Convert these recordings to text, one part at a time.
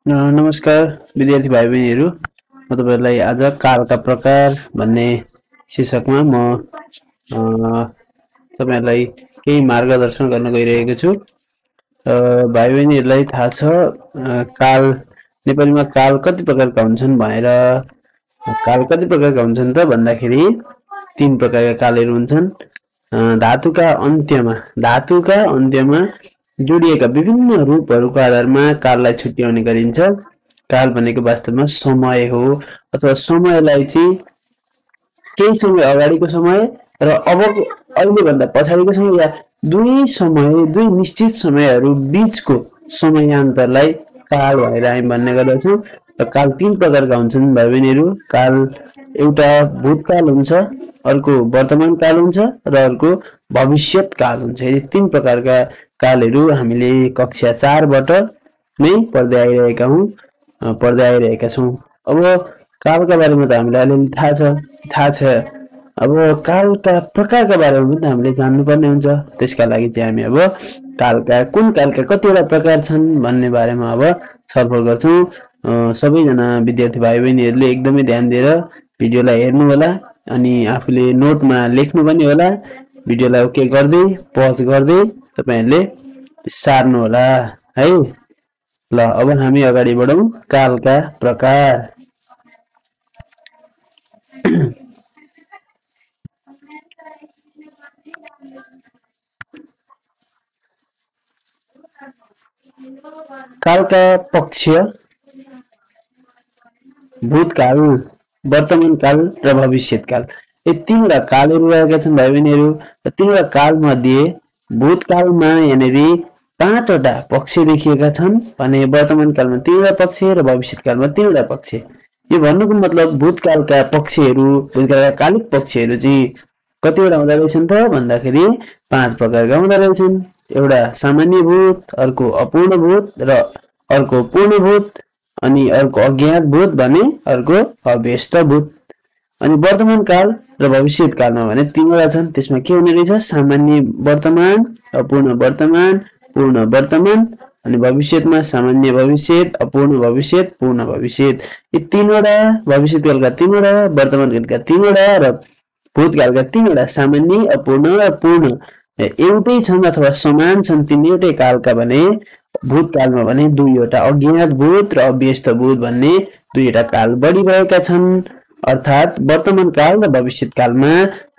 नमस्कार विद्यार्थी भाइ बहिनीहरू, म तपाईहरुलाई आज कालका प्रकार भन्ने शीर्षकमा म तपाईहरुलाई केही मार्गदर्शन गर्न गइरहेको छु। भाइ बहिनीहरूलाई थाहा छ काल नेपालीमा काल कति प्रकारका हुन्छन् भनेर। काल कति प्रकारका हुन्छन् त भन्दाखेरि 3 प्रकारका कालहरू हुन्छन्। धातुका अन्त्यमा जोडिएका विभिन्न रूपहरूको आधारमा काललाई छुट्याउने गरिन्छ। काल भनेको वास्तवमा समय हो अथवा समयलाई चाहिँ केही समय अगाडिको समय र अब अहिले भन्दा पछाडिको समय या दुई निश्चित समयहरू बीचको समयान्तरलाई काल भनेर हामी भन्ने गर्दछौँ। र काल 3 प्रकारका हुन्छन् भाइ बहिनीहरू। काल एउटा भूतकाल हुन्छ, अर्को वर्तमान काल हुन्छ र अर्को भविष्यत काल हुन्छ। यी 3 प्रकारका कालहरू हामीले कक्षा 4 बाट नै पढ्दै आइरहेका छौँ। अब कालका बारेमा त हामीलाई अलिअलि थाहा छ। अब कालका प्रकारका बारेमा पनि हामीले जान्नुपर्ने हुन्छ। त्यसका लागि चाहिँ हामी अब कुन कालका कतिवटा प्रकार छन् भन्ने बारेमा अब छलफल गर्छौँ। सबैजना विद्यार्थी भाइ बहिनीहरूले एकदमै ध्यान दिएर भिडियोलाई हेर्नु होला अनि आफूले नोटमा लेख्नु पनि होला। भिडियोलाई ओके गर्दै पज गर्दै तपाईहरुले सार्नु होला है। ल अब हामी अगाडि बढौं। कालका प्रकार। कालका पक्ष भूतकाल, वर्तमान काल र भविष्यत काल। यी 3वटा कालहरू रहेका छन् भाइ बहिनीहरू। र 3वटा काल मध्ये भूतकालमा यहाँनेरि 5वटा पक्ष देखिएका छन् भने वर्तमान कालमा 3वटा पक्ष र भविष्यत कालमा 3वटा पक्ष। यो भन्नुको मतलब भूतकालका पक्षहरू, भूतकालका कालिक पक्षहरू चाहिँ कतिवटा हुँदा रहेछन् त भन्दाखेरि 5 प्रकारका हुँदा रहेछन्। एउटा सामान्य भूत, अर्को अपूर्ण भूत र अर्को पूर्ण भूत, अनि अर्को अज्ञात भूत भने अर्को अभ्यस्त भूत। अनि वर्तमान काल र भविष्यत कालमा भने 3वटा छन्। त्यसमा के हुने रहेछ? सामान्य वर्तमान, अपूर्ण वर्तमान, पूर्ण वर्तमान अनि भविष्यतमा सामान्य भविष्यत, अपूर्ण भविष्यत, पूर्ण भविष्यत। यी 3वटा भविष्यत कालका 3वटा, वर्तमान कालका 3वटा र भूतकालका 3वटा सामान्य, अपूर्ण र पूर्ण एउटै छन् अथवा समान छन्। 3वटै कालका भने भूतकालमा भने 2वटा अज्ञात भूत र अभ्यस्त भूत भन्ने 2वटा काल बढी भएका छन्। अर्थात वर्तमान काल र भविष्यत कालमा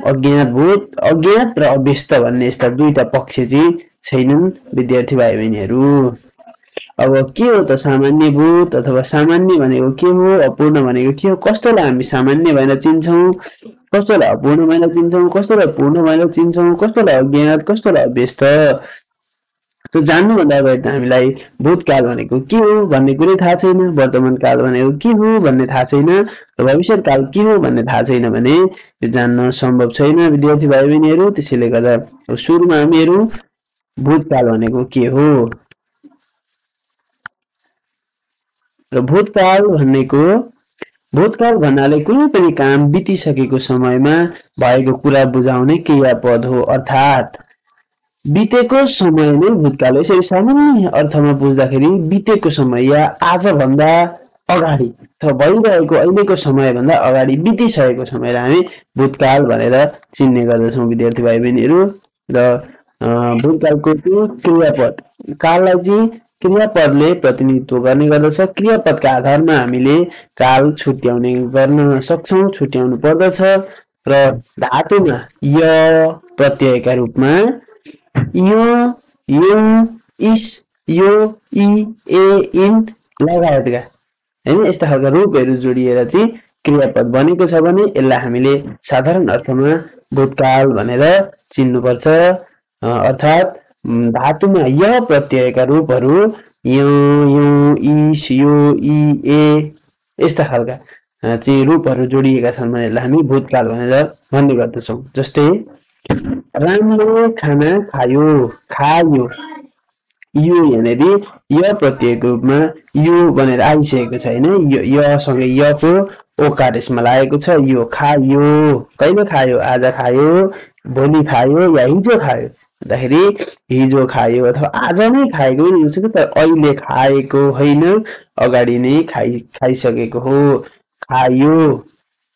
अज्ञात र अभ्यस्त भन्ने यस्ता 2टा पक्ष चाहिँ छैनन् विद्यार्थी भाइ बहिनीहरू। अब के हो त सामान्य भूत अथवा सामान्य भनेको के हो, अपूर्ण भनेको के हो, कस्तोलाई हामी सामान्य भनेर चिन्छौँ, कस्तोलाई अपूर्ण भनेर चिन्छौँ, कस्तोलाई पूर्ण भनेर चिन्छौँ, कस्तोलाई अज्ञात, कस्तोलाई अभ्यस्त। त्यो जान्नुभन्दा अगाडि त हामीलाई भूतकाल भनेको के हो भन्ने कुरै थाहा छैन, वर्तमान काल भनेको के हो भन्ने थाहा छैन र भविष्यत काल के हो भन्ने थाहा छैन भने यो जान्न सम्भव छैन विद्यार्थी भाइ बहिनीहरू। त्यसैले गर्दा सुरुमा हामीहरू भूतकाल भनेको के हो र भूतकाल भन्नाले कुनै पनि काम बितिसकेको समयमा भएको कुरा बुझाउने क्रियापद हो। अर्थात बितेको समय नै भूतकाल। यसरी सामान्य अर्थमा बुझ्दाखेरि बितेको समय या आजभन्दा अगाडि अथवा भइरहेको अहिलेको समयभन्दा अगाडि बितिसकेको समयलाई हामी भूतकाल भनेर चिन्ने गर्दछौँ विद्यार्थी भाइ बहिनीहरू। र भूतकालको त्यो क्रियापद काललाई चाहिँ क्रियापदले प्रतिनिधित्व गर्ने गर्दछ। क्रियापदका आधारमा हामीले काल छुट्याउने गर्न सक्छौँ, छुट्याउनु पर्दछ। र धातुमा य प्रत्ययका रूपमा यो, इस, यो, इ, ए, इन लगायतका हैन यस्ता खालका रूपहरू जोडिएर चाहिँ क्रियापद बनेको छ भने यसलाई हामीले साधारण अर्थमा भूतकाल भनेर चिन्नुपर्छ। अर्थात धातुमा य प्रत्ययका रूपहरू यो, इस, यो, इ, ए यस्ता खालका चाहिँ रूपहरू जोडिएका छन् भने यसलाई हामी भूतकाल भनेर भन्ने गर्दछौँ। जस्तै रामले खाना खायो, यो यहाँनेरि य प्रत्ययको रूपमा यो भनेर आइसकेको छ हैन। य सँगै य को ओकार यसमा लागेको छ। यो खायो, कहिले खायो? आज खायो, भोलि खायो या हिजो खायो। भन्दाखेरि हिजो खायो अथवा आज नै खाएको पनि हुन्छ कि, तर अहिले खाएको होइन, अगाडि नै खाइसकेको हो, खायो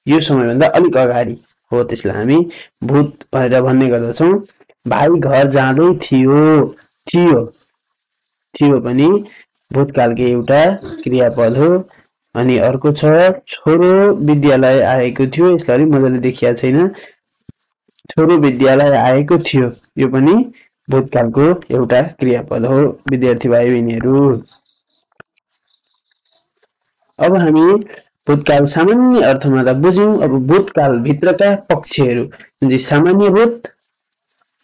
यो समयभन्दा अलिक अगाडि हो, त्यसलाई हामी भूत भनेर भन्ने गर्दछौँ। भाइ घर जाँदै थियो, थियो थियो पनि भूतकालको एउटा क्रियापद हो। अनि अर्को छ छोरो विद्यालय आएको थियो, यसलाई अलि मजाले देखिया छैन। छोरो विद्यालय आएको थियो, यो पनि भूतकालको एउटा क्रियापद हो विद्यार्थी भाइ बहिनीहरू। अब हामी भूतकाल सामान्य अर्थमा त बुझ्यौं। अब भूतकाल भित्रका पक्षहरू जुन चाहिँ सामान्य भूत,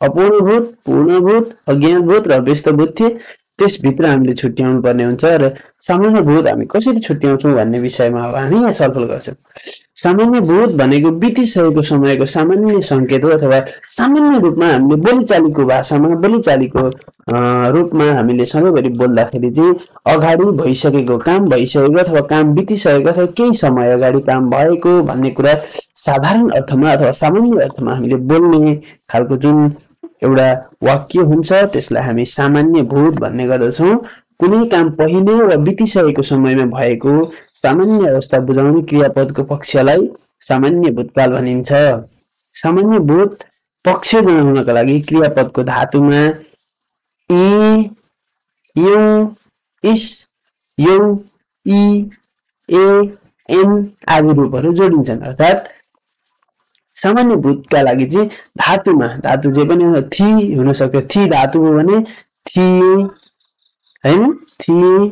अपूर्ण भूत, पूर्ण भूत, अज्ञात भूत र व्यस्त भूत थिए, त्यसभित्र हामीले छुट्याउनु पर्ने हुन्छ र सामान्य भूत हामी कसरी छुट्याउँछौँ भन्ने विषयमा अब हामी यहाँ छलफल गर्छौँ। सामान्य भूत भनेको बितिसकेको समयको सामान्य संकेत हो, अथवा सामान्य रूपमा हामीले बोलीचालीको भाषामा, बोलीचालीको रूपमा हामीले सधैँभरि बोल्दाखेरि चाहिँ अगाडि भइसकेको काम, भइसकेको अथवा काम बितिसकेको अथवा केही समय अगाडि काम भएको भन्ने कुरा साधारण अर्थमा अथवा सामान्य अर्थमा हामीले बोल्ने खालको जुन एउटा वाक्य हुन्छ त्यसलाई हामी सामान्य भूत भन्ने गर्दछौँ। कुनै काम पहिले वा बितिसकेको समयमा भएको सामान्य अवस्था बुझाउने क्रियापदको पक्षलाई सामान्य भूतकाल भनिन्छ। सामान्य भूत पक्ष जनाउनका लागि क्रियापदको धातुमा इ, यौ, इस, यौ, इ, ए, एन आदि रूपहरू जोडिन्छन्। अर्थात् सामान्य भूतका लागि चाहिँ धातुमा, धातु जे पनि थी हुन सक्छ, थी धातु हो भने थिए हैन, थिए।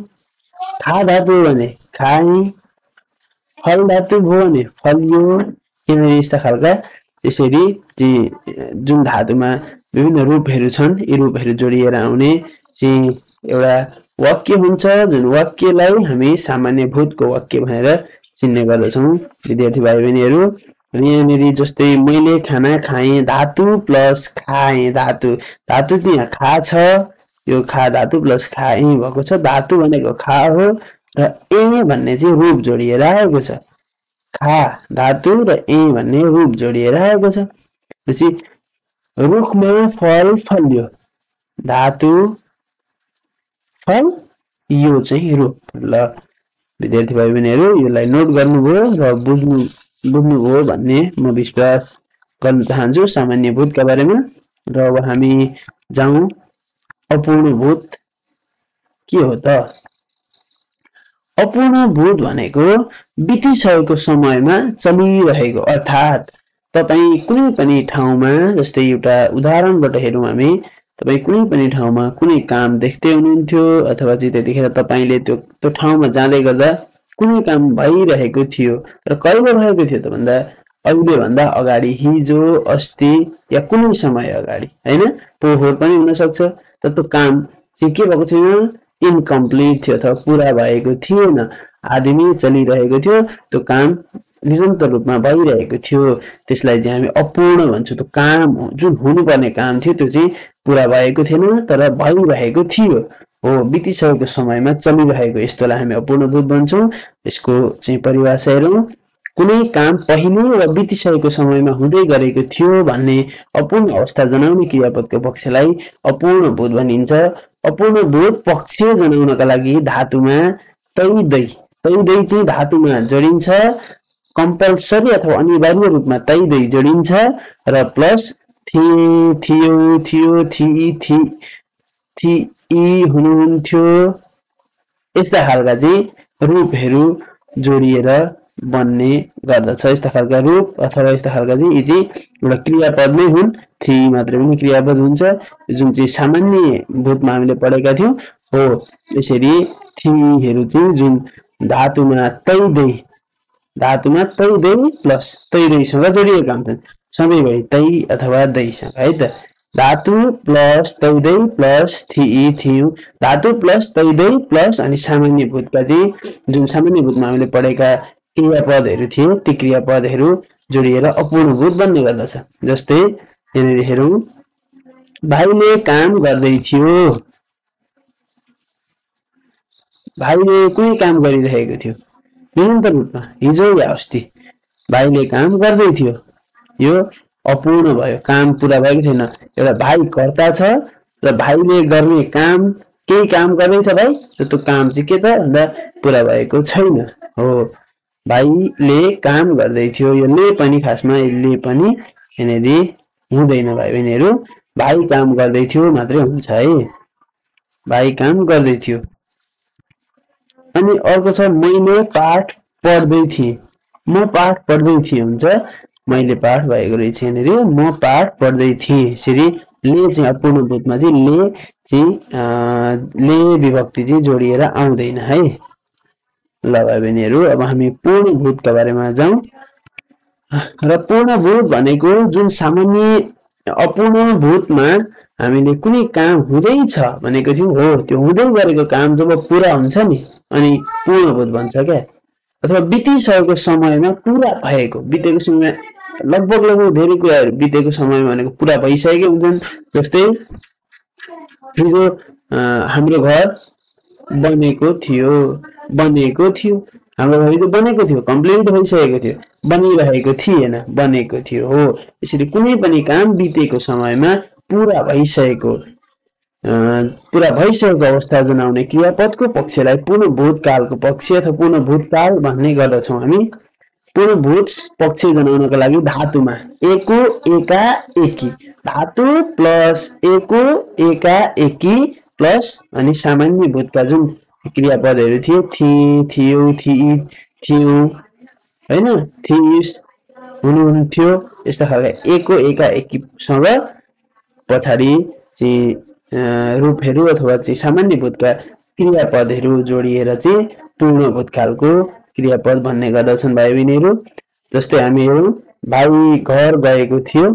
खा धातु हो भने खाए, फल धातु हो भने फलियो। यस्ता खालका यसरी जुन धातुमा विभिन्न रूपहरू छन्, यी रूपहरू जोडिएर आउने चाहिँ एउटा वाक्य हुन्छ, जुन वाक्यलाई हामी सामान्य भूतको वाक्य भनेर चिन्ने गर्दछौँ विद्यार्थी भाइ बहिनीहरू। यहाँनिर जस्तै मैले खाना खाएँ, धातु प्लस खाएँ, धातु चाहिँ यहाँ खा छ, यो खा धातु प्लस खाएँ भएको छ। धातु भनेको खा हो र ए भन्ने चाहिँ रूप जोडिएर आएको छ। खा धातु र ए भन्ने रूप जोडिएर आएको छ। त्यसपछि रुखमा फल फल्यो, धातु फल, यो चाहिँ रूप। ल विद्यार्थी भाइ बहिनीहरू यसलाई नोट गर्नुभयो र बुझ्नुभयो भन्ने म विश्वास गर्न चाहन्छु सामान्य भूतका बारेमा। र अब हामी जाउँ अपूर्ण भूत के हो त। अपूर्ण भूत भनेको बितिसकेको समयमा चलिरहेको, अर्थात् तपाईँ कुनै पनि ठाउँमा, जस्तै एउटा उदाहरणबाट हेरौँ हामी, तपाईँ कुनै पनि ठाउँमा कुनै काम देख्दै हुनुहुन्थ्यो अथवा चाहिँ त्यतिखेर तपाईँले त्यो ठाउँमा जाँदै गर्दा कुनै काम भइरहेको थियो, र कहिले भएको थियो त भन्दा अहिले भन्दा अगाडि, हिजो, अस्ति या कुनै समय अगाडि हैन, पोहोर पनि हुन सक्छ। तर त्यो काम चाहिँ के भएको थिएन, इनकम्प्लिट थियो अथवा पूरा भएको थिएन, आदि नै चलिरहेको थियो, त्यो काम निरन्तर रूपमा भइरहेको थियो, त्यसलाई चाहिँ हामी अपूर्ण भन्छौँ। त्यो काम जुन हुनुपर्ने काम थियो त्यो चाहिँ पूरा भएको थिएन तर भइरहेको थियो हो, बितिसकेको समयमा चलिरहेको, यस्तोलाई हामी अपूर्ण भूत भन्छौँ। यसको चाहिँ परिभाषा हेरौँ, कुनै काम पहिले वा बितिसकेको समयमा हुँदै गरेको थियो भन्ने अपूर्ण अवस्था जनाउने क्रियापदको पक्षलाई अपूर्ण भूत भनिन्छ। अपूर्ण भूत पक्ष जनाउनका लागि धातुमा तैदै, तैदै चाहिँ धातुमा जोडिन्छ, कम्पलसरी अथवा अनिवार्य रूपमा तैदै जोडिन्छ, र प्लस थिए, थियो, थियो, थी, हुनुहुन्थ्यो, यस्ता खालका चाहिँ रूपहरू जोडिएर बन्ने गर्दछ। यस्ता खालका रूप अथवा यस्ता खालका चाहिँ यी चाहिँ एउटा क्रियापद नै हुन्। थी मात्र पनि क्रियापद हुन्छ, जुन चाहिँ सामान्य भूतमा हामीले पढेका थियौँ हो। यसरी थीहरू चाहिँ जुन धातुमा तैदै, धातुमा तैदै प्लस तैदैसँग जोडिएका हुन्छन्, सधैँभरि तै अथवा दैसँग है त। धातु प्लस तैदै प्लस थियौँ, धातु प्लस तैदै प्लस अनि सामान्य भूतका चाहिँ जुन सामान्य भूतमा हामीले पढेका क्रियापदहरू थिए ती क्रियापदहरू जोडिएर अपूर्ण भूत बन्ने गर्दछ। जस्तै यहाँनिर हेरौँ, भाइले काम गर्दै थियो, भाइले कुनै काम गरिरहेको थियो निरन्तर रूपमा, हिजो या अस्ति भाइले काम गर्दै थियो, यो अपूर्ण भयो, काम पूरा भएको छैन। एउटा भाइ कर्ता छ र भाइले गर्ने काम केही काम गर्दैछ भाइ, र त्यो काम चाहिँ के त भन्दा पूरा भएको छैन हो। भाइले काम गर्दै थियो, यो ले पनि खासमा ले पनि यहाँनेरि हुँदैन भाइ बहिनीहरू, भाइ काम गर्दै थियो मात्रै हुन्छ है, भाइ काम गर्दै थियो। अनि अर्को छ मैले पाठ पढ्दै थिएँ, म पाठ पढ्दै थिएँ हुन्छ, मैले पाठ भएको रहेछ यहाँनेरि, म पाठ पढ्दै थिएँ। यसरी ले चाहिँ अपूर्ण भूतमा चाहिँ ले चाहिँ ले विभक्ति चाहिँ जोडिएर आउँदैन है। ल भाइ बहिनीहरू, अब हामी पूर्ण भूतका बारेमा जाउँ। र पूर्ण भूत भनेको जुन सामान्य अपूर्ण भूतमा हामीले कुनै काम हुँदैछ भनेको थियौँ हो, त्यो हुँदै गरेको काम जब पुरा हुन्छ नि अनि पूर्ण भूत भन्छ क्या। अथवा बितिसकेको समयमा पुरा भएको, बितेको समय लगभग धेरै कुराहरू बितेको समय भनेको पुरा भइसकेको हुन्छन्। जस्तै हिजो हाम्रो घर बनेको थियो, हाम्रो घर हिजो बनेको थियो, कम्प्लिट भइसकेको थियो, बनिरहेको थिएन, बनेको थियो हो। यसरी कुनै पनि काम बितेको समयमा पुरा भइसकेको अवस्था जनाउने क्रियापदको पक्षलाई पूर्ण भूतकालको पक्ष अथवा पूर्ण भूतकाल भन्ने गर्दछौँ हामी। पूर्ण भूत पक्ष जनाउनका लागि धातुमा एको एका एकी, धातु प्लस एको एका एकी प्लस अनि सामान्य भूतका जुन क्रियापदहरू थिए, थियो, थियौ हैन, थिइस्, हुनुहुन्थ्यो, यस्ता खालका एको एका एकीसँग पछाडि चाहिँ रूपहरू अथवा चाहिँ सामान्य भूतका क्रियापदहरू जोडिएर चाहिँ पूर्ण भूतकालको क्रियापद भन्ने गर्दछन् भाइ बहिनीहरू। जस्तै हामी हेरौँ, भाइ घर गएको थियो,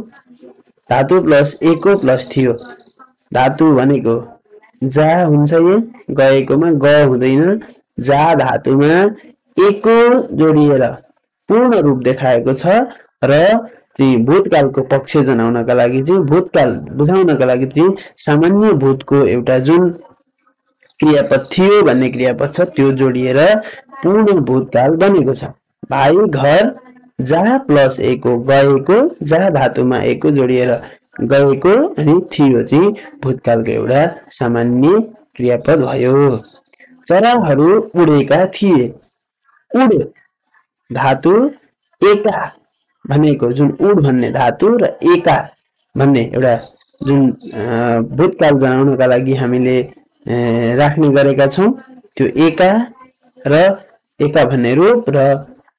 धातु प्लस एको प्लस थियो, धातु भनेको जा हुन्छ, यो गएकोमा ग हुँदैन, जा धातुमा एको जोडिएर पूर्ण रूप देखाएको छ र चाहिँ भूतकालको पक्ष जनाउनका लागि चाहिँ भूतकाल बुझाउनका लागि चाहिँ सामान्य भूतको एउटा जुन क्रियापद थियो भन्ने क्रियापद छ त्यो जोडिएर पूर्ण भूतकाल बनेको छ। भाइ घर जा प्लस एको गएको, जा धातुमा एको जोडिएर गएको अनि थियो चाहिँ भूतकालको एउटा सामान्य क्रियापद भयो। चराहरू उडेका थिए, उड धातु एका भनेको जुन उड भन्ने धातु र एका भन्ने एउटा जुन भूतकाल जनाउनका लागि हामीले राख्ने गरेका छौँ, त्यो एका र एका भन्ने रूप र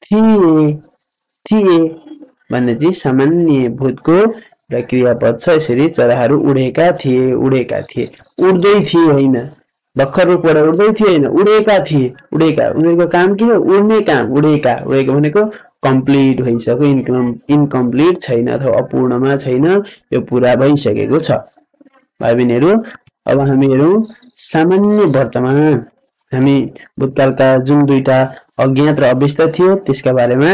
थिए भन्ने चाहिँ सामान्य भूतको एउटा क्रियापद छ। यसरी चराहरू उडेका थिए, उड्दै थिए होइन, भर्खर रूपबाट उड्दै थिए होइन, उडेका थिए, उडेको काम के हो, उड्ने काम, उडेको भनेको कम्प्लिट भइसक्यो, इनकम्प्लिट छैन अथवा अपूर्णमा छैन, यो पुरा भइसकेको छ भाइ बहिनीहरू। अब हामी हेरौँ सामान्य वर्तमान, हामी भूतकालका जुन दुईटा अज्ञात र अव्यस्त थियो त्यसका बारेमा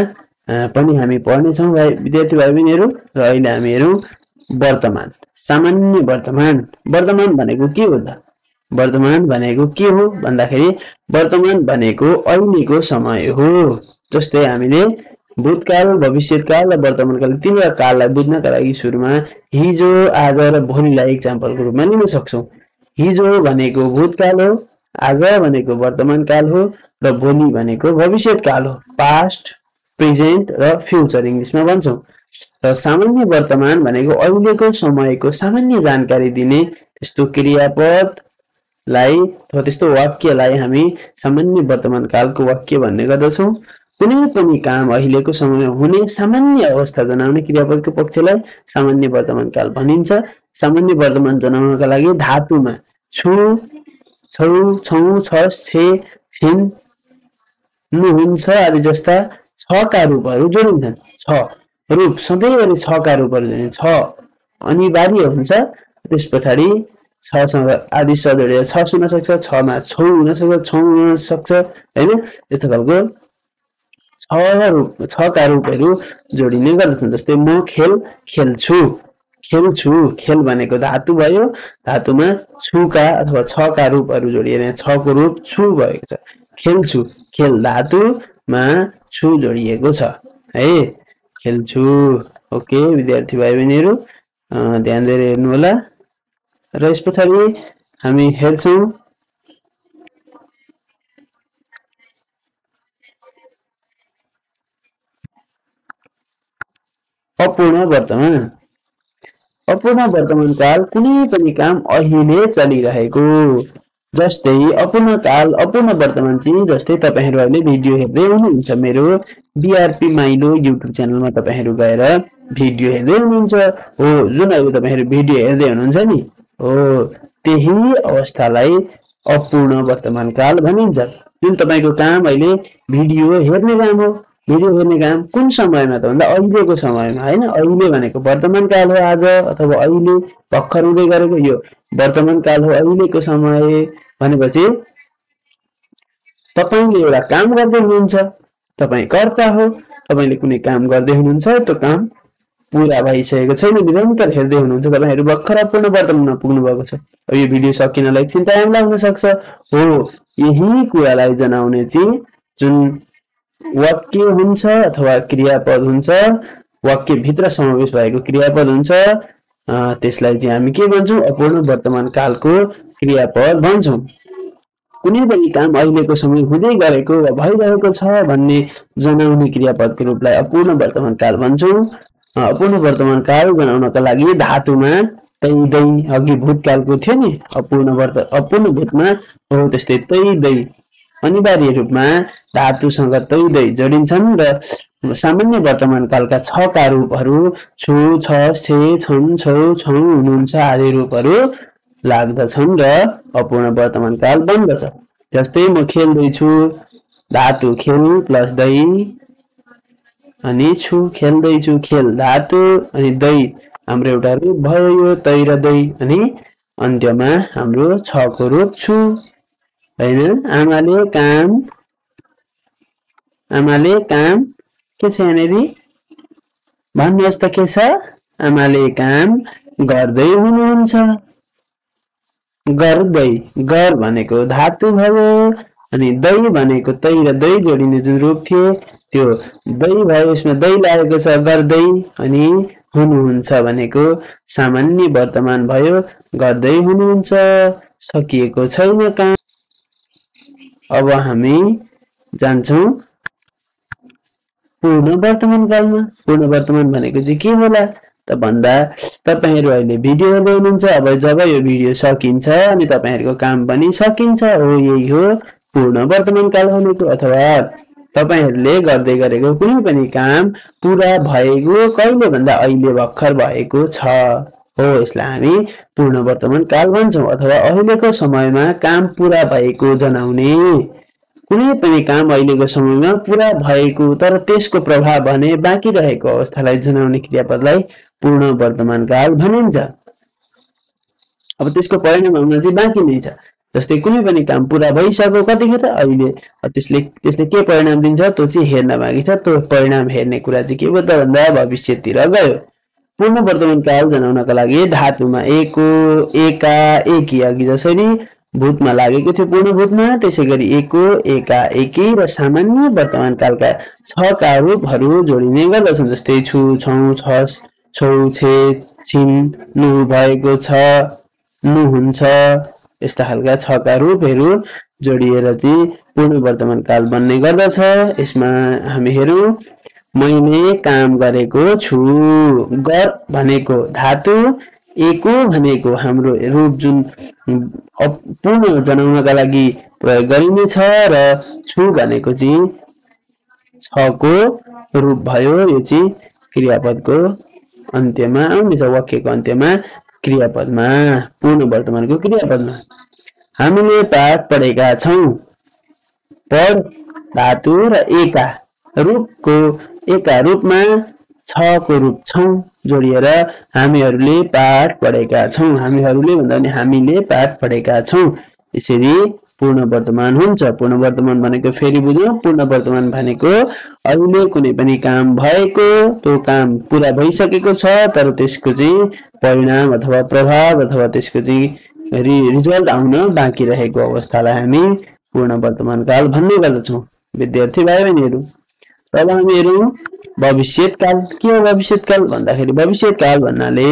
पनि हामी पढ्नेछौँ विद्यार्थी भाइ बहिनीहरू। र अहिले हामी हेरौँ वर्तमान, सामान्य वर्तमान। वर्तमान भनेको के हो त? वर्तमान भनेको के हो भन्दाखेरि वर्तमान भनेको अहिलेको समय हो। जस्तै हामीले भूतकाल, भविष्यकाल र वर्तमानकाल तीनवटा काललाई बुझ्नका लागि सुरुमा हिजो, आज र भोलिलाई एक्जाम्पलको रूपमा लिन सक्छौँ। हिजो भनेको भूतकाल हो, आज भनेको वर्तमान काल हो र भोलि भनेको भविष्यकाल हो, पास्ट, प्रेजेन्ट र फ्युचर इङ्ग्लिसमा भन्छौँ। र सामान्य वर्तमान भनेको अहिलेको समयको सामान्य जानकारी दिने त्यस्तो क्रियापदलाई अथवा त्यस्तो वाक्यलाई हामी सामान्य वर्तमान कालको वाक्य भन्ने गर्दछौँ। कुनै पनि काम अहिलेको समयमा हुने सामान्य अवस्था जनाउने क्रियापदको पक्षलाई सामान्य वर्तमान काल भनिन्छ। सामान्य वर्तमान जनाउनका लागि धातुमा छु, छौ, छौँ, छस्, छे, छिन्, नुहुन्छ आदि जस्ता छका रूपहरू जोडिन्छन्। छ रूप सधैँभरि छका रूपहरू जोडिन्छ, छ अनिवार्य हुन्छ। त्यस पछाडि छसँग आदि जोडेर छ हुन सक्छ, छमा छौ हुन सक्छ, छौ हुन सक्छ होइन, यस्तो खालको छका रूपहरू जोडिने गर्दछन्। जस्तै म खेल्छु, खेल भनेको धातु भयो, धातुमा छुका अथवा छका रूपहरू जोडिएर छको रूप छु भएको छ। खेल्छु, खेल धातुमा छु जोडिएको छ है, खेल्छु। ओके विद्यार्थी भाइ बहिनीहरु ध्यान दिएर हेर्नु होला र यसपछि हामी हेर्छौं अपूर्ण वर्तमान। अपूर्ण वर्तमान काल कुनै पनि काम अहिले चलिरहेको, जस्तै अपूर्ण काल अपूर्ण वर्तमान चाहिँ जस्तै तपाईहरु अहिले भिडियो हेर्दै हुनुहुन्छ मेरो बीआरपी माइलो युट्युब च्यानलमा तपाईहरु गएर भिडियो हेर्दै हुनुहुन्छ हो, जुन अहिले तपाईहरु भिडियो हेर्दै हुनुहुन्छ नि हो, त्यही अवस्थालाई अपूर्ण वर्तमान काल भनिन्छ। जुन तपाईको काम अहिले भिडियो हेर्ने काम हो, भिडियो हेर्ने काम कुन समयमा त भन्दा अहिलेको समयमा हैन, अहिले भनेको वर्तमान काल हो आज अथवा अहिले भर्खर हुँदै गरेको यो वर्तमान काल हो, अहिलेको समय भनेपछि तपाईले एउटा काम गर्दै हुनुहुन्छ, तपाई कर्ता हो, तपाईले कुनै काम गर्दै हुनुहुन्छ, त्यो काम पूरा भइसकेको छैन, निरन्तर हेर्दै हुनुहुन्छ, तपाईहरु भर्खर अपूर्ण वर्तमानमा पुग्नु भएको छ। अब यो भिडियो सकिनलाई एकछिन टाइम लाग्न सक्छ हो, यही कुरालाई जनाउने चाहिँ जुन वाक्य हुन्छ अथवा क्रियापद हुन्छ, वाक्य भित्र समावेश भएको क्रियापद हुन्छ, त्यसलाई चाहिँ हामी के भन्छौं अपूर्ण वर्तमान कालको क्रियापद भन्छौं। कुनै पनि काम अहिलेको समय हुँदै गरेको वा भइरहेको छ भन्ने जनाउने क्रियापदको रूपलाई अपूर्ण वर्तमान काल भन्छौं। अपूर्ण वर्तमान काल जनाउनका लागि धातुमा तै दै अघि भूतकालको थियो नि अपूर्ण भूतमा हो, त्यस्तै तै दै अनिवार्य रूपमा धातुसँग तै दै जोडिन्छन् र सामान्य वर्तमान कालका छ का रूपहरू छु, छ, छे, छन्, छौ, छौ हुनुहुन्छ आदि रूपहरू लाग्दछन् र अपूर्ण वर्तमान काल बन्दछ। जस्तै म खेल्दै छु, धातु खेल प्लस दै अनि छु, खेल्दै छु, खेल धातु अनि दै हाम्रो एउटा रूप भयो यो तै र दै, अनि अन्त्यमा हाम्रो छ को रूप छु हैन। आमाले काम के छ यहाँनेरि भन्नुहोस् त के छ, आमाले काम गर्दै हुनुहुन्छ, गर्दै गर भनेको धातु भयो अनि दै भनेको तै र दै जोडिने जुन रूप थियो त्यो दै भयो, यसमा दै लागेको छ गर्दै, अनि हुनुहुन्छ भनेको सामान्य वर्तमान भयो, गर्दै हुनुहुन्छ, सकिएको छैन काम। अब हामी जान्छौं पूर्ण वर्तमान कालमा। पूर्ण वर्तमान भनेको चाहिँ के होला त भन्दा तपाईहरु अहिले भिडियो हेर्दै हुनुहुन्छ, अब जब यो भिडियो सकिन्छ अनि तपाईहरुको काम पनि सकिन्छ हो, यही हो पूर्ण वर्तमान काल भनेको, अथवा तपाईहरुले गर्दै गरेको कुनै पनि काम पूरा भएको कहिले भन्दा अहिले भर्खर भएको छ हो, यसलाई हामी पूर्ण वर्तमान काल भन्छौं। अथवा अहिलेको समयमा काम पूरा भएको जनाउने, कुनै पनि काम अहिलेको समयमा पूरा भएको तर त्यसको प्रभाव भने बाँकी रहेको अवस्थालाई जनाउने क्रियापदलाई पूर्ण वर्तमान काल भनिन्छ। अब त्यसको परिणाम आउन चाहिँ बाँकी नै छ, जस्तै कुनै पनि काम पूरा भइसक्यो कतिखेर अहिले, त्यसले के परिणाम दिन्छ त्यो चाहिँ हेर्न बाँकी छ, त्यो परिणाम हेर्ने कुरा चाहिँ के भयो त भन्दा भविष्यतिर गयो। पूर्ण वर्तमान काल जनाउनका लागि धातुमा एको, एका, एकी अघि जसरी भूतमा लागेको थियो पूर्ण भूतमा, त्यसैगरी एको, एका, एकी र सामान्य वर्तमान कालका छ का रूपहरू जोडिने गर्दछन्। जस्तै छु, छौ, छस्, छौ, छे, छिन्, नु भएको छ, नु हुन्छ, यस्ता खालका छ का रूपहरू जोडिएर चाहिँ पूर्ण वर्तमान काल बन्ने गर्दछ। यसमा हामी हेरौं मैले काम गरेको छु, गर भनेको धातु, एको भनेको हाम्रो रूप जुन पूर्ण जनाउनका लागि प्रयोग गरिनेछ, र छु भनेको चाहिँ छ को रूप भयो, यो चाहिँ क्रियापदको अन्त्यमा आउनेछ, वाक्यको अन्त्यमा क्रियापदमा पूर्ण वर्तमानको क्रियापदमा। हामीले पाठ पढेका छौं, पढ धातु र एका रूपको एका रूपमा छ को रूप छौं जोडिएर हामीहरूले पाठ पढेका छौं। हामीहरूले भन्दा पनि हामीले पाठ पढेका छौं, यसरी पूर्ण वर्तमान हुन्छ। पूर्ण वर्तमान भनेको फेरि बुझौं, पूर्ण वर्तमान भनेको अहिले कुनै पनि काम भएको, त्यो काम पूरा भइसकेको छ तर त्यसको चाहिँ परिणाम अथवा प्रभाव अथवा त्यसको चाहिँ रिजल्ट आउन बाँकी रहेको अवस्थालाई हामी पूर्ण वर्तमान काल भन्ने गर्दछौं। विद्यार्थी भाइ बहिनीहरु, अब हामी हेरौं भविष्यकाल के हो भविष्यकाल भन्दाखेरि भविष्यकाल भन्नाले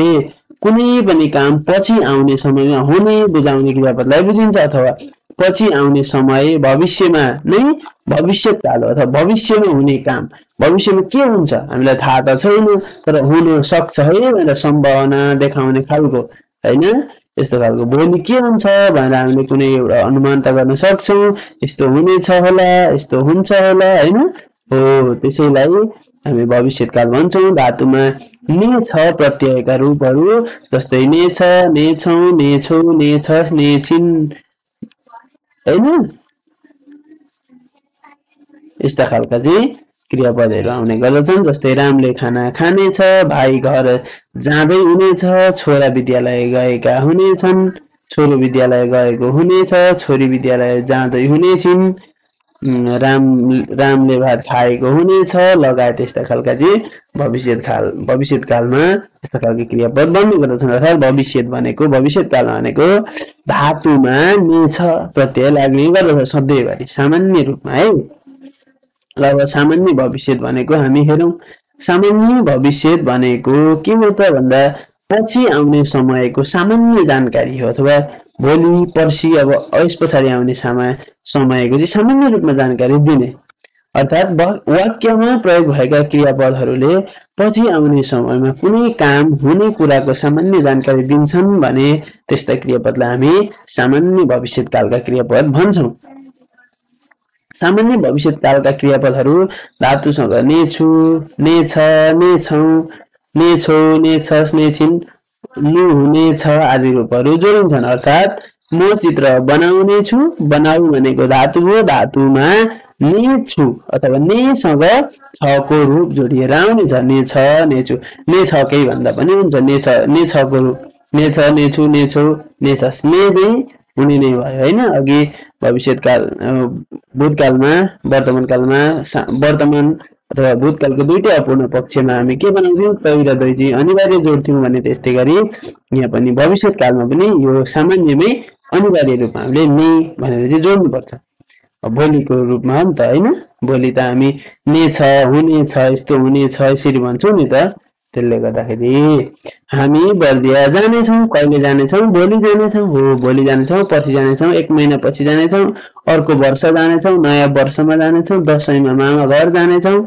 कुनै पनि काम पछि आउने समयमा हुने बुझाउने क्रियापदलाई बुझिन्छ अथवा पछि आउने समय भविष्यमा नै भविष्यकाल हो अथवा भविष्यमा हुने काम भविष्यमा के हुन्छ हामीलाई थाहा त छैन तर हुन सक्छ है भनेर सम्भावना देखाउने खालको हैन यस्तो खालको भोलि के हुन्छ भनेर हामीले कुनै एउटा अनुमान त गर्न सक्छौं यस्तो हुनेछ होला यस्तो हुन्छ होला हैन हो त्यसैलाई हामी भविष्यकाल भन्छौं धातुमा ने छ प्रत्ययका रूपहरू जस्तै ने छ ने छौ ने छौ ने छस् ने छिन् हैन यस्ता खालका चाहिँ क्रियापदहरू आउने गर्दछन् जस्तै रामले खाना खानेछ भाइ घर जाँदै हुनेछ छोरा विद्यालय गएका हुनेछन् छोरो विद्यालय गएको हुनेछ छोरी विद्यालय जाँदै हुनेछिन् रामले भात खाएको हुनेछ लगायत यस्ता खालका चाहिँ भविष्यकालमा यस्ता खालका क्रियापद बन्ने गर्दछन् अर्थात् भविष्यकाल भनेको धातुमा ने छ प्रत्यय लाग्ने गर्दछ सधैँभरि सामान्य रूपमा है ल अब सामान्य भविष्य भनेको हामी हेरौं सामान्य भविष्य भनेको के हो त भन्दा पछि आउने समयको सामान्य जानकारी हो अथवा भोलि पर्सि अब यस पछाडि आउने समयको चाहिँ सामान्य रूपमा जानकारी दिने अर्थात् वाक्यमा प्रयोग भएका क्रियापदहरूले पछि आउने समयमा कुनै काम हुने कुराको सामान्य जानकारी दिन्छन् भने त्यस्ता क्रियापदलाई हामी सामान्य भविष्यकालका क्रियापद भन्छौं सामान्य भविष्यकालका क्रियापदहरू धातुसँग ने छु ने छ ने छौ ने छौ ने छस् ने छिन् नु हुने छ आदि रूपहरू जोडिन्छन् अर्थात् म चित्र बनाउने छु बनाऊ भनेको धातु हो धातुमा ने छु अथवा ने सँग छ को रूप जोडिएर आउने छ ने छ ने छु ने छ कै भन्दा पनि हुन्छ ने छ को रूप ने छ ने छु ने छौ ने छस् ने चाहिँ हुने नै भयो हैन अघि भविष्यकाल भूतकालमा वर्तमान अथवा भूतकालको दुईटै अपूर्ण पक्षमा हामी के बनाउँछौं तै र दै चाहिँ अनिवार्य जोड्छौं भने त्यस्तै गरी यहाँ पनि भविष्यकालमा पनि यो सामान्यमै अनिवार्य रूपमा हामीले ने भनेर चाहिँ जोड्नु पर्छ भोलिको रूपमा हो नि त हैन भोलि त हामी ने छ हुने छ यस्तो हुने छ यसरी भन्छौं नि त त्यसले गर्दाखेरि हामी बर्दिया जानेछौं कहिले जानेछौं भोलि जानेछौं हो भोलि जानेछौं पछि जानेछौं 1 महिना पछि जानेछौं अर्को वर्ष जानेछौं नयाँ वर्षमा जानेछौं दशैंमा मामा घर जानेछौं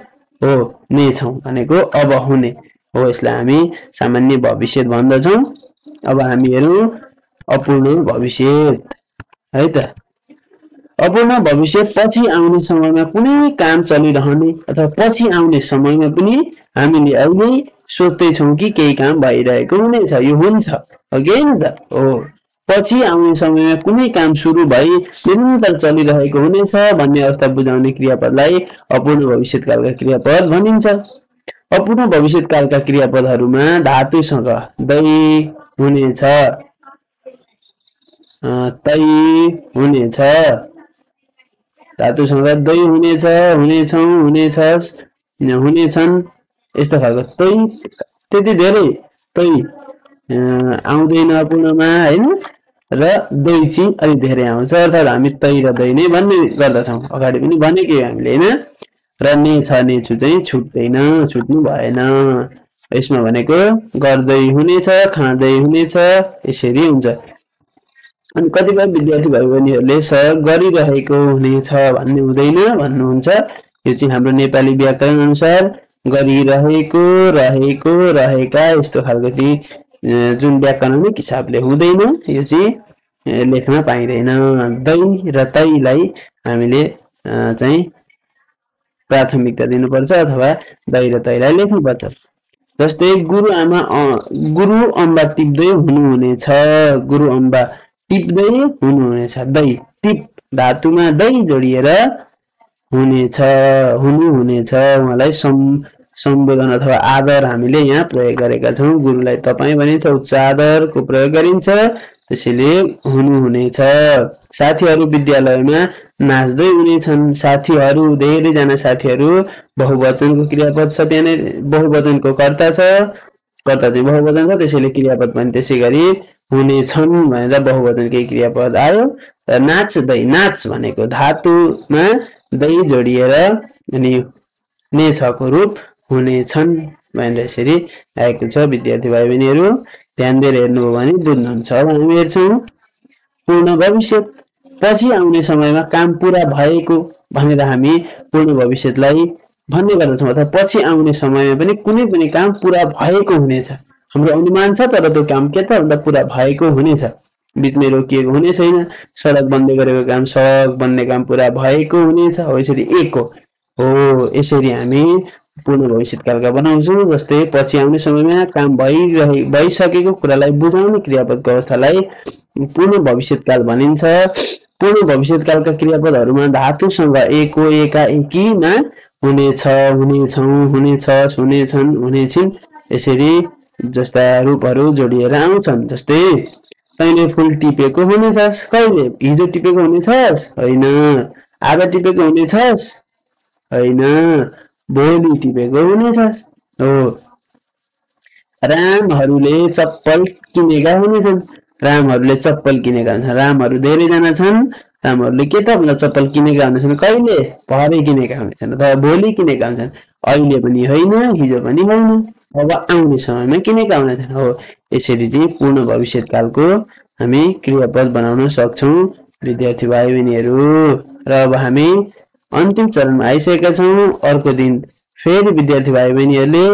हो ने छौं भनेको अब हुने हो यसलाई हामी सामान्य भविष्य भन्दछौं अब हामी हेरौं अपूर्ण भविष्य है त अपूर्ण भविष्य पछि आउने समयमा कुनै काम चलिरहने अथवा पछि आउने समयमा पनि हामीले अहिले सोच्दै छौं कि केही काम भइरहेको हुनेछ यो हुन्छ हो के नि त हो पछि आउने समयमा कुनै काम सुरु भई निरन्तर चलिरहेको हुनेछ भन्ने अवस्था बुझाउने क्रियापदलाई अपूर्ण भविष्यकालका क्रियापद भनिन्छ अपूर्ण भविष्यकालका क्रियापदहरूमा धातुसँग दै हुनेछ तै हुनेछ धातुसँग दै हुनेछ हुनेछौं हुनेछस् हुनेछन् यस्तो खालको तै त्यति धेरै तै आउँदैन अपूर्णमा हैन र दै चाहिँ अलि धेरै आउँछ अर्थात् हामी तै र दै नै भन्ने गर्दछौं अगाडि पनि भनेकै हामीले हैन र ने छ ने छु चाहिँ छुट्दैन छुट्नु भएन यसमा भनेको गर्दै हुनेछ खाँदै हुनेछ यसरी हुन्छ अनि कतिपय विद्यार्थी भाइबहिनीहरूले सर गरिरहेको हुनेछ भन्ने हुँदैन भन्नुहुन्छ यो चाहिँ हाम्रो नेपाली व्याकरण अनुसार गरिरहेको रहेको रहेका यस्तो खालको चाहिँ जुन व्याकरणिक हिसाबले हुँदैन यो चाहिँ लेख्न पाइदैन दै र तैलाई हामीले चाहिँ प्राथमिकता दिनुपर्छ अथवा दै र तैलाई लेख्नुपर्छ जस्तै गुरु अम्बा टिप्दै हुनुहुनेछ गुरु अम्बा टिप्दै हुनुहुनेछ दै टिप धातुमा दै जोडिएर हुनेछ हुनुहुनेछ उहाँलाई सम्बोधन अथवा आदर हामीले यहाँ प्रयोग गरेका छौं गुरुलाई तपाई भनिन्छ उच्च आदरको प्रयोग गरिन्छ त्यसैले हुनुहुनेछ साथीहरू विद्यालयमा नाच्दै हुनेछन् साथीहरू धेरै जना साथीहरू बहुवचनको क्रियापद छ त्यहाँ नै बहुवचनको कर्ता छ कर्ता चाहिँ बहुवचन छ त्यसैले क्रियापद पनि त्यसैगरी हुनेछन् भनेर बहुवचनकै क्रियापद आयो र नाच्दै नाच भनेको धातुमा दै जोडिएर अनि ने छ को रूप हुनेछन् भनेर यसरी आएको छ विद्यार्थी भाइ बहिनीहरू ध्यान दिएर हेर्नुभयो भने बुझ्नुहुन्छ। अब हामी हेर्छौँ पूर्ण भविष्य पछि आउने समयमा काम पूरा भएको भनेर हामी पूर्ण भविष्यलाई भन्ने गर्दछौँ अथवा पछि आउने समयमा पनि कुनै पनि काम पूरा भएको हुनेछ हाम्रो अनुमान छ तर त्यो काम के त भन्दा पूरा भएको हुनेछ बीचमै रोकिएको हुने छैन सडक बन्दै गरेको काम सडक बन्ने काम पूरा भएको हुनेछ हो यसरी एक हो यसरी हामी पूर्ण भविष्यकालका बनाउँछौँ जस्तै पछि आउने समयमा काम भइसकेको कुरालाई बुझाउने क्रियापदको अवस्थालाई पूर्ण भविष्यकाल भनिन्छ। पूर्ण भविष्यकालका क्रियापदहरूमा धातुसँग एको एका एकीमा हुनेछ हुनेछौँ हुनेछस् हुनेछन् हुनेछिन् यसरी जस्ता रूपहरू जोडिएर आउँछन्। जस्तै तैँले फुल टिपेको हुनेछस् कहिले हिजो टिपेको हुनेछस् होइन आज टिपेको हुनेछस् होइन भोलि टिपेको हुनेछस् हो। रामहरूले चप्पल किनेका हुनेछन् रामहरूले चप्पल किनेका हुन्छन् रामहरू धेरैजना छन् रामहरूले के त भन्दा चप्पल किनेका हुनेछन् कहिले भरे किनेका हुनेछन् अथवा भोलि किनेका हुन्छन् अहिले पनि होइन हिजो पनि होइन अब आउने समयमा किनेका हुनेछन् हो। यसरी चाहिँ पूर्ण भविष्यकालको हामी क्रियापद बनाउन सक्छौँ विद्यार्थी भाइ बहिनीहरू। र अब हामी अन्तिम चरणमा आइसकेका छौँ। अर्को दिन फेरि विद्यार्थी भाइ बहिनीहरूले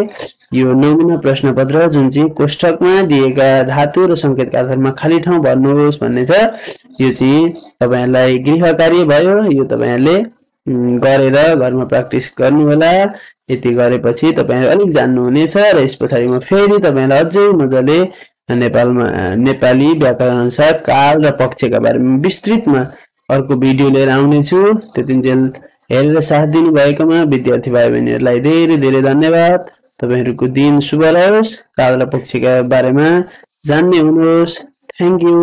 यो नमुना प्रश्नपत्र जुन चाहिँ कोष्ठकमा दिएका धातु र सङ्केतका आधारमा खाली ठाउँ भर्नुहोस् भन्ने छ यो चाहिँ तपाईँहरूलाई गृह कार्य भयो यो तपाईँहरूले गरेर घरमा प्र्याक्टिस गर्नु होला। यति गरेपछि तपाईँहरू अलिक जान्नुहुनेछ र यस पछाडि म फेरि तपाईँहरूलाई अझै मजाले नेपाली व्याकरण अनुसार काल र पक्षका बारेमा विस्तृतमा अर्को भिडियो लिएर आउनेछु। त्यतिन्जेल हेरेर साथ दिनु भएकोमा विद्यार्थी भाइ बहिनीहरूलाई धेरै धेरै धन्यवाद। तपाईहरूको दिन शुभ रहोस्। काल र पक्षका बारेमा जान्ने हुनुहोस्। Thank you.